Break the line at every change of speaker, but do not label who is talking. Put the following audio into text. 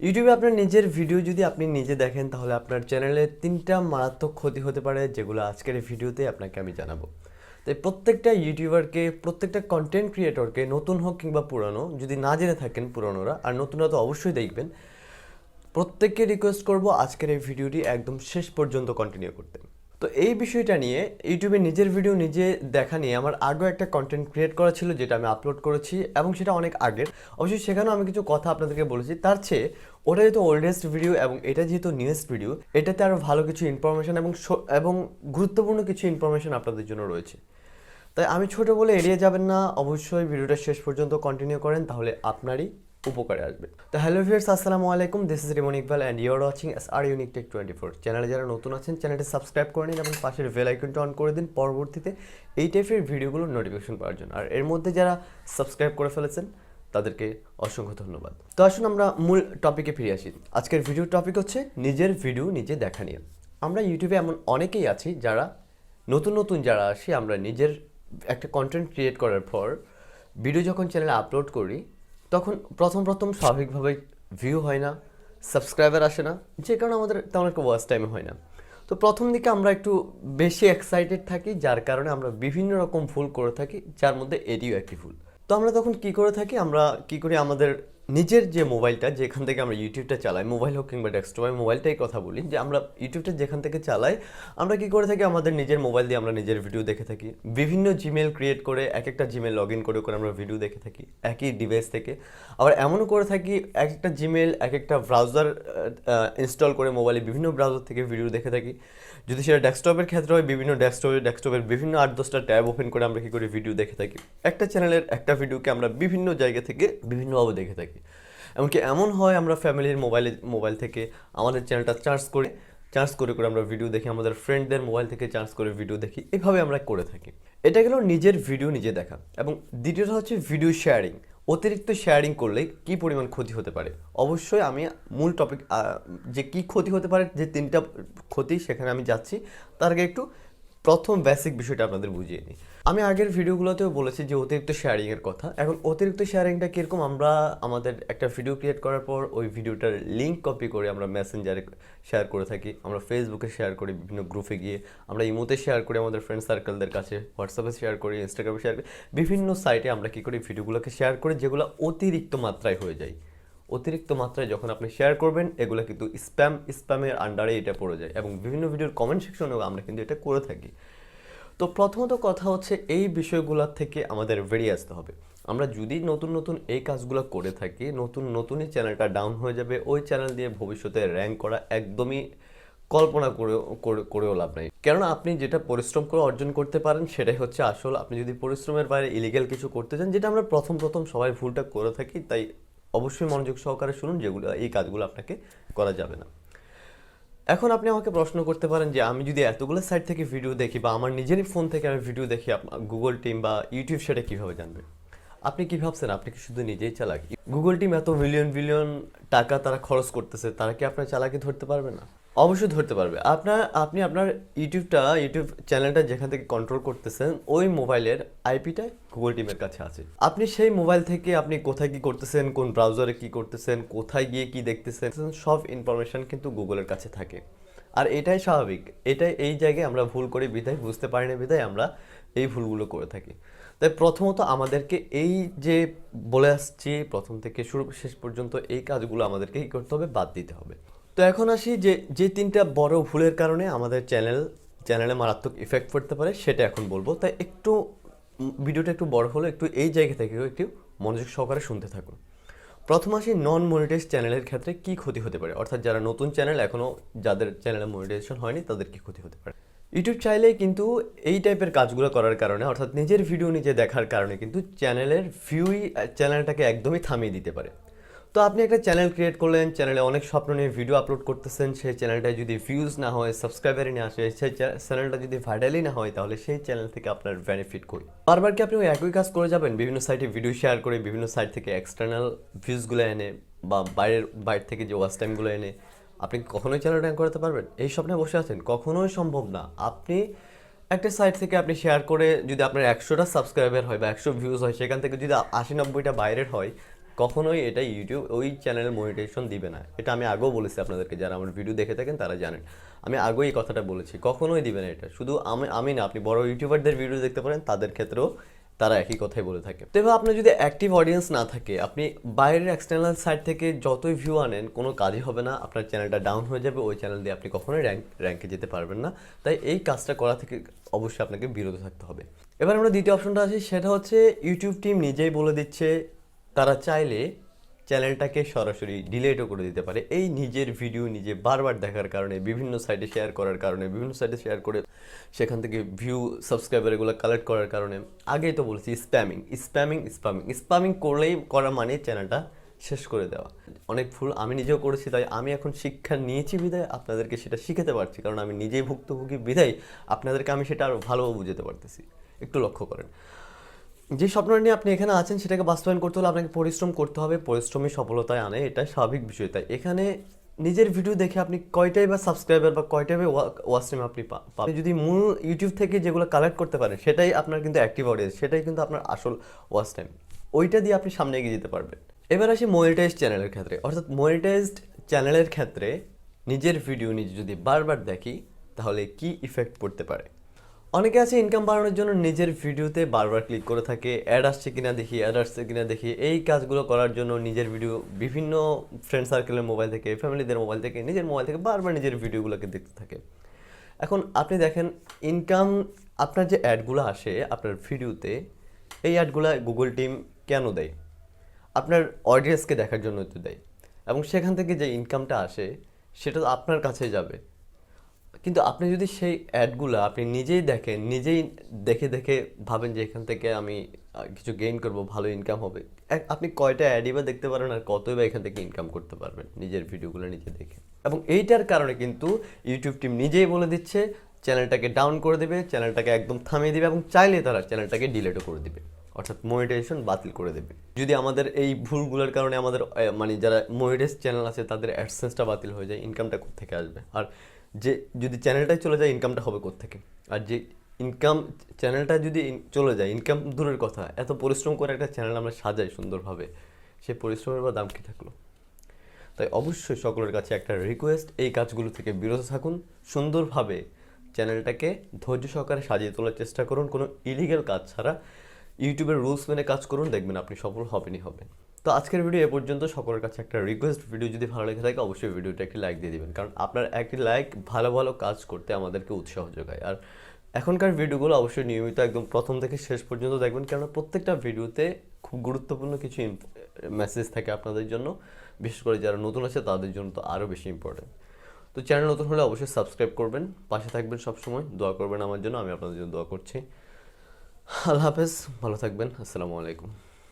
ইউটিউবে আপনার নিজের ভিডিও যদি আপনি নিজে দেখেন তাহলে আপনার চ্যানেলে 3টা মারাত্মক ক্ষতি হতে পারে, যেগুলো আজকের এই ভিডিওতে আপনাকে আমি জানাবো। তাই প্রত্যেকটা ইউটিউবারকে, প্রত্যেকটা কন্টেন্ট ক্রিয়েটরকে, নতুন হোক কিংবা পুরানো, যদি না জেনে থাকেন পুরানোরা, আর নতুনরা তো অবশ্যই দেখবেন, প্রত্যেককে রিকোয়েস্ট করব আজকের এই ভিডিওটি একদম শেষ পর্যন্ত কন্টিনিউ করতে। তো এই বিষয়টা নিয়ে ইউটিউবে নিজের ভিডিও নিজে দেখা নিয়ে আমার আগেও একটা কন্টেন্ট ক্রিয়েট করা ছিল, যেটা আমি আপলোড করেছি এবং সেটা অনেক আগের। অবশ্যই সেখানেও আমি কিছু কথা আপনাদেরকে বলেছি। তার চেয়ে ওটা যেহেতু ওল্ডেস্ট ভিডিও এবং এটা যেহেতু নিউয়েস্ট ভিডিও, এটাতে আরও ভালো কিছু ইনফরমেশন এবং গুরুত্বপূর্ণ কিছু ইনফরমেশন আপনাদের জন্য রয়েছে। তাই আমি ছোট বলে এড়িয়ে যাবেন না, অবশ্যই ভিডিওটা শেষ পর্যন্ত কন্টিনিউ করেন, তাহলে আপনারই উপকারে আসবে। তো হ্যালো ভিউয়ার্স, আসসালামু আলাইকুম, this is Rimon Iqbal and you are watching our unique tech 24। চ্যানেলে যারা নতুন আছেন চ্যানেলটি সাবস্ক্রাইব করে নিন এবং পাশের বেল আইকনটা অন করে দিন পরবর্তীতে এই টাইপের ভিডিওগুলোর নোটিফিকেশন পাওয়ার জন্য। আর এর মধ্যে যারা সাবস্ক্রাইব করে ফেলেছেন তাদেরকে অসংখ্য ধন্যবাদ। তো আসুন আমরা মূল টপিকে ফিরে আসি। আজকের ভিডিওর টপিক হচ্ছে নিজের ভিডিও নিজে দেখা নিয়ে। আমরা ইউটিউবে এমন অনেকেই আছি যারা নতুন যারা আসি, আমরা নিজের একটা কন্টেন্ট ক্রিয়েট করার পর ভিডিও যখন চ্যানেলে আপলোড করি তখন প্রথম স্বাভাবিকভাবে ভিউ হয় না, সাবস্ক্রাইবার আসে না, যে কারণে আমাদের তেমন একটা ওয়াচ টাইম হয় না। তো প্রথম দিকে আমরা একটু বেশি এক্সাইটেড থাকি, যার কারণে আমরা বিভিন্ন রকম ভুল করে থাকি, যার মধ্যে এটিও একটি ভুল। তো আমরা তখন কি করে থাকি, আমরা কি করি, আমাদের নিজের যে মোবাইলটা, যেখান থেকে আমরা ইউটিউবটা চালাই, মোবাইল হোক কিংবা ডেস্কটপ, আমি মোবাইলটাই কথা বলি, যে আমরা ইউটিউবটা যেখান থেকে চালাই, আমরা কি করে থাকি, আমাদের নিজের মোবাইল দিয়ে আমরা নিজের ভিডিও দেখে থাকি। বিভিন্ন জিমেল ক্রিয়েট করে এক একটা জিমেল লগ ইন করে আমরা ভিডিও দেখে থাকি একই ডিভাইস থেকে। আবার এমনও করে থাকি এক একটা জিমেল, এক একটা ব্রাউজার ইনস্টল করে মোবাইলে বিভিন্ন ব্রাউজার থেকে ভিডিও দেখে থাকি। যদি সেটা ডেস্কটপের ক্ষেত্রে হয়, বিভিন্ন ডেস্কটপের বিভিন্ন 8-10টা ট্যাব ওপেন করে আমরা কী করে ভিডিও দেখে থাকি। একটা চ্যানেলের একটা ভিডিওকে আমরা বিভিন্ন জায়গা থেকে বিভিন্নভাবে দেখে থাকি। এমনকি এমন হয় আমরা ফ্যামিলির মোবাইল থেকে আমাদের চ্যানেলটা চার্জ করে আমরা ভিডিও দেখি, আমাদের ফ্রেন্ডদের মোবাইল থেকে চার্জ করে ভিডিও দেখি, এভাবে আমরা করে থাকি। এটা গেল নিজের ভিডিও নিজে দেখা। এবং দ্বিতীয়টা হচ্ছে ভিডিও শেয়ারিং। অতিরিক্ত শেয়ারিং করলে কি পরিমাণ ক্ষতি হতে পারে, অবশ্যই আমি মূল টপিক যে কি ক্ষতি হতে পারে, যে 3টা ক্ষতি, সেখানে আমি যাচ্ছি। তার আগে একটু প্রথম বেসিক বিষয়টা আপনাদের বুঝিয়ে নিই। আমি আগের ভিডিওগুলোতেও বলেছি যে অতিরিক্ত শেয়ারিংয়ের কথা। এখন অতিরিক্ত শেয়ারিংটা কীরকম, আমরা আমাদের একটা ভিডিও ক্রিয়েট করার পর ওই ভিডিওটার লিঙ্ক কপি করে আমরা মেসেঞ্জারে শেয়ার করে থাকি, আমরা ফেসবুকে শেয়ার করি, বিভিন্ন গ্রুপে গিয়ে আমরা ইমোতে শেয়ার করি, আমাদের ফ্রেন্ড সার্কেলদের কাছে হোয়াটসঅ্যাপে শেয়ার করি, ইনস্টাগ্রামে শেয়ার করি, বিভিন্ন সাইটে আমরা কী করি, ভিডিওগুলোকে শেয়ার করি, যেগুলো অতিরিক্ত মাত্রায় হয়ে যায়। অতিরিক্ত মাত্রায় যখন আপনি শেয়ার করবেন, এগুলো কিন্তু স্প্যামের আন্ডারে এটা পড়ে যায়, এবং বিভিন্ন ভিডিওর কমেন্ট সেকশনেও আমরা কিন্তু এটা করে থাকি। তো প্রথমত কথা হচ্ছে এই বিষয়গুলোর থেকে আমাদের বেরিয়ে আসতে হবে। আমরা যদি নতুন এই কাজগুলো করে থাকি, নতুনই চ্যানেলটা ডাউন হয়ে যাবে। ওই চ্যানেল দিয়ে ভবিষ্যতে র্যাঙ্ক করা একদমই কল্পনা করেও লাভ নাই। কেননা আপনি যেটা পরিশ্রম করে অর্জন করতে পারেন সেটাই হচ্ছে আসল। আপনি যদি পরিশ্রমের বাইরে ইলিগ্যাল কিছু করতে চান, যেটা আমরা প্রথম সবাই ভুলটা করে থাকি, তাই অবশ্যই মনোযোগ সহকারে শুনুন, যেগুলো এই কাজগুলো আপনাকে করা যাবে না। এখন আপনি আমাকে প্রশ্ন করতে পারেন যে আমি যদি এতগুলো সাইট থেকে ভিডিও দেখি, বা আমার নিজেরই ফোন থেকে আমি ভিডিও দেখি, গুগল টিম বা ইউটিউব সেটা কীভাবে জানবে? আপনি কি ভাবছেন আপনি কি শুধু নিজেই চালাক? গুগল টিম এত বিলিয়ন টাকা তারা খরচ করতেছে, তারা কি আপনার চালাকি ধরতে পারবে না? অবশ্যই ধরতে পারবে। আপনি আপনার ইউটিউব চ্যানেলটা যেখান থেকে কন্ট্রোল করতেছেন, ওই মোবাইলের আইপিটা গুগল টিমের কাছে আছে। আপনি সেই মোবাইল থেকে আপনি কোথায় কি করতেছেন, কোন ব্রাউজারে কি করতেছেন, কোথায় গিয়ে কি দেখতেছেন, সব ইনফরমেশন কিন্তু গুগলের কাছে থাকে। আর এটাই স্বাভাবিক, এই জায়গায় আমরা ভুল করি বিধায়, বুঝতে পারি না বিধায় আমরা এই ভুলগুলো করে থাকি। তাই প্রথমত আমাদেরকে এই যে বলে আসছি প্রথম থেকে শুরু শেষ পর্যন্ত, এই কাজগুলো আমাদেরকে কী করতে হবে, বাদ দিতে হবে। তো এখন আসি যে 3টা বড় ভুলের কারণে আমাদের চ্যানেলে মারাত্মক ইফেক্ট পড়তে পারে, সেটা এখন বলবো। তাই একটু ভিডিওটা একটু বড় হলো, একটু এই জায়গা থেকে একটু মনোযোগ সহকারে শুনতে থাকুন। প্রথম আসি নন মনিটাইজ চ্যানেলের ক্ষেত্রে কি ক্ষতি হতে পারে, অর্থাৎ যারা নতুন চ্যানেল, এখনও যাদের চ্যানেলে মনিটাইজেশন হয়নি, তাদের কি ক্ষতি হতে পারে। ইউটিউব চাইলেই কিন্তু এই টাইপের কাজগুলো করার কারণে, অর্থাৎ নিজের ভিডিও নিজে দেখার কারণে কিন্তু চ্যানেলটাকে একদমই থামিয়ে দিতে পারে। তো আপনি একটা চ্যানেল ক্রিয়েট করলেন, চ্যানেলে অনেক স্বপ্ন নিয়ে ভিডিও আপলোড করতেছেন, সেই চ্যানেলটায় যদি ভিউজ না হয়, সাবস্ক্রাইবারই না আসে, সেই চ্যানেলটা যদি ভাইরালই না হয়, তাহলে সেই চ্যানেল থেকে আপনার বেনিফিট কই? বারবার কি আপনি ওই একই কাজ করে যাবেন, বিভিন্ন সাইটে ভিডিও শেয়ার করে, বিভিন্ন সাইট থেকে এক্সটার্নাল ভিউজগুলো এনে, বা বাইরে থেকে যে ওয়াচ টাইমগুলো এনে আপনি কখনোই চ্যানেল র্যাঙ্ক করাতে পারবেন? এই স্বপ্নে বসে আছেন? কখনোই সম্ভব না। আপনি একটা সাইট থেকে আপনি শেয়ার করে যদি আপনার 100টা সাবস্ক্রাইবার হয় বা 100 ভিউজ হয়, সেখান থেকে যদি 80-90টা বাইরের হয়, কখনোই এটা ইউটিউব ওই চ্যানেলের মনিটাইজেশন দিবে না। এটা আমি আগেও বলেছি আপনাদেরকে, যারা আমার ভিডিও দেখে থাকেন তারা জানেন, আমি আগেও এই কথাটা বলেছি, কখনোই দিবে না এটা। শুধু আমি না, আপনি বড় ইউটিউবারদের ভিডিও দেখতে পারেন, তাদের ক্ষেত্রেও তারা একই কথাই বলে থাকে। তো এবার আপনার যদি অ্যাক্টিভ অডিয়েন্স না থাকে, আপনি বাইরের এক্সটার্নাল সাইট থেকে যতই ভিউ আনেন কোনো কাজই হবে না, আপনার চ্যানেলটা ডাউন হয়ে যাবে, ওই চ্যানেল দিয়ে আপনি কখনোই র্যাঙ্কে যেতে পারবেন না। তাই এই কাজটা করা থেকে অবশ্যই আপনাকে বিরত থাকতে হবে। এবার আমরা দ্বিতীয় অপশনটা আছে, সেটা হচ্ছে ইউটিউব টিম নিজেই বলে দিচ্ছে তারা চাইলে চ্যানেলটাকে সরাসরি ডিলেটও করে দিতে পারে। এই নিজের ভিডিও নিজে বারবার দেখার কারণে, বিভিন্ন সাইটে শেয়ার করার কারণে, বিভিন্ন সাইটে শেয়ার করে সেখান থেকে ভিউ সাবস্ক্রাইবার এগুলো কালেক্ট করার কারণে, আগেই তো বলছি স্প্যামিং করলেই করা মানে চ্যানেলটা শেষ করে দেওয়া। অনেক ভুল আমি নিজেও করেছি, তাই আমি এখন শিক্ষা নিয়েছি বিধায় আপনাদেরকে সেটা শিখাতে পারছি, কারণ আমি নিজেই ভুক্তভোগী বিধায় আপনাদেরকে আমি সেটা আরও ভালোভাবে বুঝাতে পারতেছি। একটু লক্ষ্য করেন, যে স্বপ্নটা নিয়ে আপনি এখানে আছেন সেটাকে বাস্তবায়ন করতে হলে আপনাকে পরিশ্রম করতে হবে, পরিশ্রমই সফলতায় আনে, এটা স্বাভাবিক বিষয়। তাই এখানে নিজের ভিডিও দেখে আপনি কয়টাই বা সাবস্ক্রাইবার বা কয়টাই বা ওয়াচ টাইম আপনি পাবেন, যদি মূল ইউটিউব থেকে যেগুলো কালেক্ট করতে পারেন সেটাই আপনার কিন্তু অ্যাক্টিভ অডিয়েন্স, সেটাই কিন্তু আপনার আসল ওয়াচ টাইম, ওইটা দিয়ে আপনি সামনে এগিয়ে যেতে পারবেন। এবার আসি মনিটাইজড চ্যানেলের ক্ষেত্রে, অর্থাৎ মনিটাইজড চ্যানেলের ক্ষেত্রে নিজের ভিডিও নিজে যদি বারবার দেখি তাহলে কি ইফেক্ট পড়তে পারে। অনেকে আছে ইনকাম বাড়ানোর জন্য নিজের ভিডিওতে বারবার ক্লিক করে থাকে, অ্যাড আসছে কিনা দেখি, এই কাজগুলো করার জন্য নিজের ভিডিও বিভিন্ন ফ্রেন্ড সার্কেলের মোবাইল থেকে, ফ্যামিলিদের মোবাইল থেকে, নিজের মোবাইল থেকে বারবার নিজের ভিডিওগুলোকে দেখতে থাকে। এখন আপনি দেখেন ইনকাম, আপনার যে অ্যাডগুলো আসে আপনার ভিডিওতে, এই অ্যাডগুলো গুগল টিম কেন দেয়? আপনার অডিয়েন্সকে দেখার জন্য তো দেয়, এবং সেখান থেকে যে ইনকামটা আসে সেটা তো আপনার কাছে যাবে। কিন্তু আপনি যদি সেই অ্যাডগুলো আপনি নিজেই দেখেন, নিজেই দেখে দেখে ভাবেন যে এখান থেকে আমি কিছু গেইন করব, ভালো ইনকাম হবে, আপনি কয়টা অ্যাডই বা দেখতে পারেন আর কতই বা এখান থেকে ইনকাম করতে পারবেন নিজের ভিডিওগুলো নিজে দেখে। এবং এইটার কারণে কিন্তু ইউটিউব টিম নিজেই বলে দিচ্ছে চ্যানেলটাকে ডাউন করে দেবে, চ্যানেলটাকে একদম থামিয়ে দেবে, এবং চাইলে তারা চ্যানেলটাকে ডিলিটও করে দেবে, অর্থাৎ মনিটাইজেশন বাতিল করে দেবে। যদি আমাদের এই ভুলগুলোর কারণে আমাদের মানে যারা মনিটাইজ চ্যানেল আছে তাদের অ্যাডসেন্সটা বাতিল হয়ে যায়, ইনকামটা কোত্থেকে আসবে? আর যে যদি চ্যানেলটাই চলে যায় ইনকামটা হবে কোত্থেকে? আর যে ইনকাম চ্যানেলটা যদি চলে যায়, ইনকাম দূরের কথা, এত পরিশ্রম করে একটা চ্যানেল আমরা সাজাই সুন্দরভাবে, সেই পরিশ্রমের বা দাম কী থাকলো? তাই অবশ্যই সকলের কাছে একটা রিকোয়েস্ট, এই কাজগুলো থেকে বিরত থাকুন, সুন্দরভাবে চ্যানেলটাকে ধৈর্য সহকারে সাজিয়ে তোলার চেষ্টা করুন, কোনো ইলিগাল কাজ ছাড়া ইউটিউবের রুলস মেনে কাজ করুন, দেখবেন আপনি সফল হবেনই হবেন। তো আজকের ভিডিও এ পর্যন্ত। সকলের কাছে একটা রিকোয়েস্ট, ভিডিও যদি ভালো লেগে থাকে অবশ্যই ভিডিওটা একটি লাইক দিয়ে দিবেন, কারণ আপনার একটি লাইক ভালো ভালো কাজ করতে আমাদেরকে উৎসাহ যোগায়। আর এখনকার ভিডিওগুলো অবশ্যই নিয়মিত একদম প্রথম থেকে শেষ পর্যন্ত দেখবেন, কারণ প্রত্যেকটা ভিডিওতে খুব গুরুত্বপূর্ণ কিছু মেসেজ থাকে আপনাদের জন্য, বিশেষ করে যারা নতুন আছে তাদের জন্য তো আরও বেশি ইম্পর্টেন্ট। তো চ্যানেল নতুন হলে অবশ্যই সাবস্ক্রাইব করবেন, পাশে থাকবেন সবসময়, দোয়া করবেন আমার জন্য, আমি আপনাদের জন্য দোয়া করছি। আল্লাহ হাফেজ, ভালো থাকবেন, আসসালামু আলাইকুম।